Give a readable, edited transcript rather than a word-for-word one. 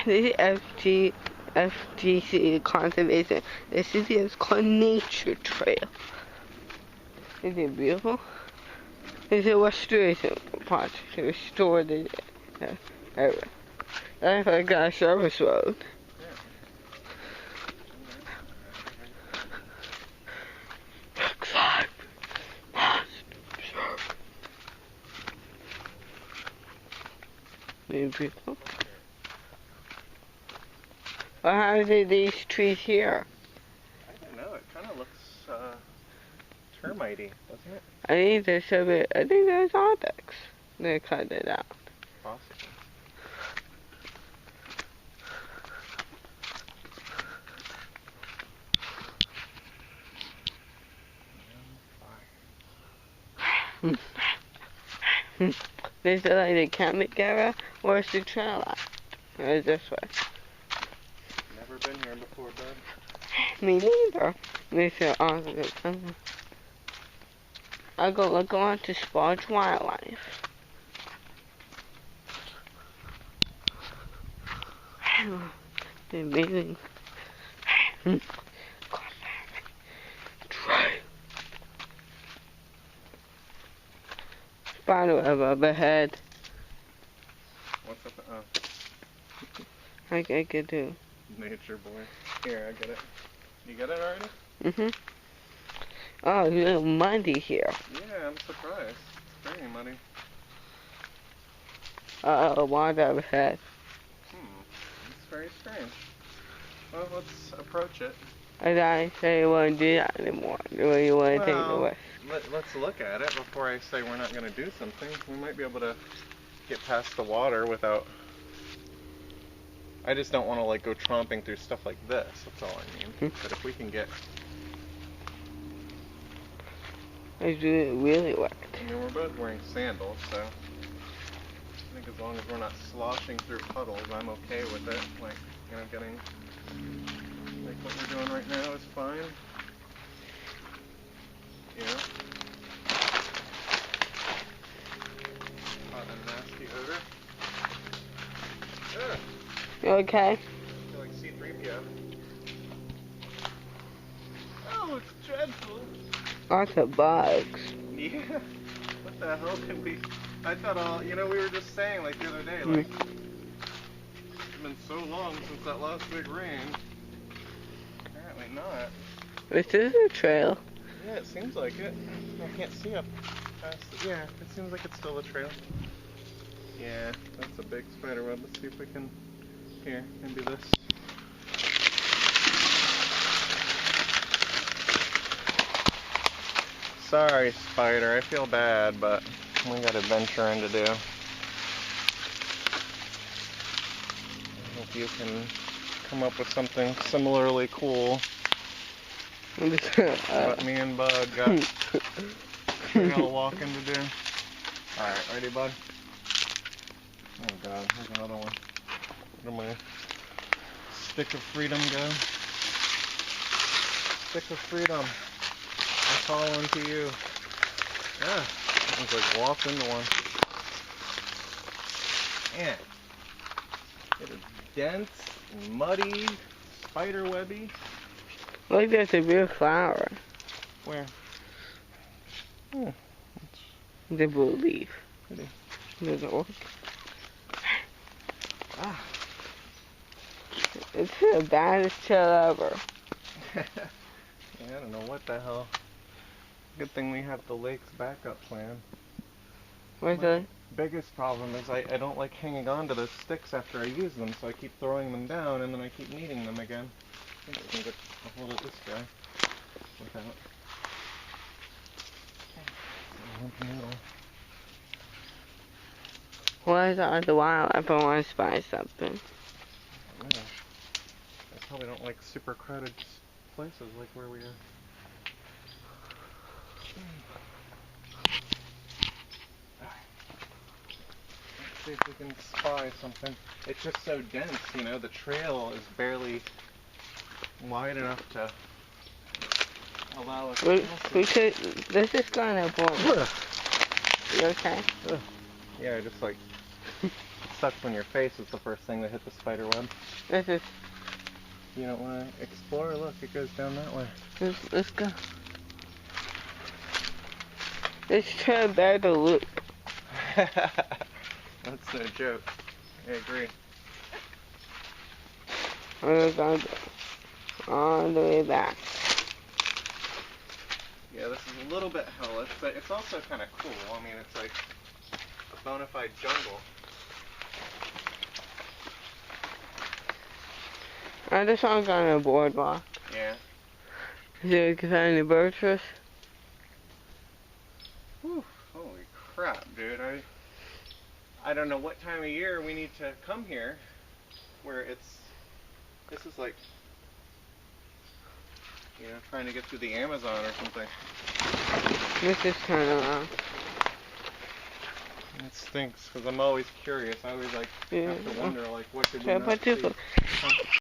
This is FGC Conservation. This is called Nature Trail. Is it beautiful? It's a restoration project to restore the area. That's like a service road. Beautiful. Well, how are these trees here? I don't know. It kind of looks termite-y, doesn't it? I think there's a bit. I think there's onyx. They cut it out. Possibly. This is like the camping area. Where's the trail at? Or is this way? Never been here before, bud. Me neither. This is I'll go on to Sparge Wildlife. They're amazing. Spider web overhead. What's up? Oh. I could do. Nature boy. Here, I get it. You got it already? Oh, it's a little muddy here. Yeah, I'm surprised. It's very muddy. Water overhead. It's very strange. Well, let's approach it. I say you won't do that anymore. Do you want to take the risk? Let's look at it before I say we're not going to do something. We might be able to get past the water without... I just don't want to like go tromping through stuff like this. That's all I mean. But if we can get... It's really wet. I mean, we're both wearing sandals, so... I think as long as we're not sloshing through puddles, I'm okay with it. Like, you know, getting... Like what we're doing right now is fine. Yeah. Hot and nasty odor. Ugh. You okay? I feel like C-3PO. Oh, it's dreadful. Lots of bugs. Yeah. What the hell can we... I thought all... You know, we were just saying, like, the other day, like... It's been so long since that last big rain. Apparently not. This is a trail. Yeah, it seems like it. I can't see up past it. Yeah, it seems like it's still a trail. Yeah, that's a big spider web. Let's see if we can... Here, maybe this. Sorry, spider. I feel bad, but we got adventuring to do. I hope you can come up with something similarly cool. But me and Bud got trail walking to do. Alright, ready, Bud? Oh god, here's another one. Where did my stick of freedom go? Stick of freedom. I call unto you. Yeah, I was like walked into one. Man, it is dense and muddy, spider webby. Look, there's a blue flower. Where? Oh, The blue leaf. pretty. There's a orchid. Ah. It's the baddest chill ever. Yeah, I don't know what the hell. Good thing we have the lake's backup plan. Where's the... Biggest problem is I don't like hanging on to those sticks after I use them, so I keep throwing them down and then I keep needing them again. I think I can get a hold of this guy without. Why is that the wildlife? I want to spy something. I probably don't like super crowded places like where we are. Let's see if we can spy something. It's just so dense, you know, the trail is barely wide enough to allow us to this is kind of boring. You okay? Yeah, just like sucks when your face is the first thing that hit the spider web. This is. You don't want to explore? Look, it goes down that way. Let's go. Let's turn back the loop. That's no joke. I agree. We're going all the way back. Yeah, this is a little bit hellish, but it's also kind of cool. I mean, it's like a bona fide jungle. I just want to go on a boardwalk. Yeah. So you can find the bird first. Whew, holy crap, dude. I don't know what time of year we need to come here where this is like, you know, trying to get through the Amazon or something. This is kind of long. It stinks because I'm always curious. I always like have to wonder like what did we not see?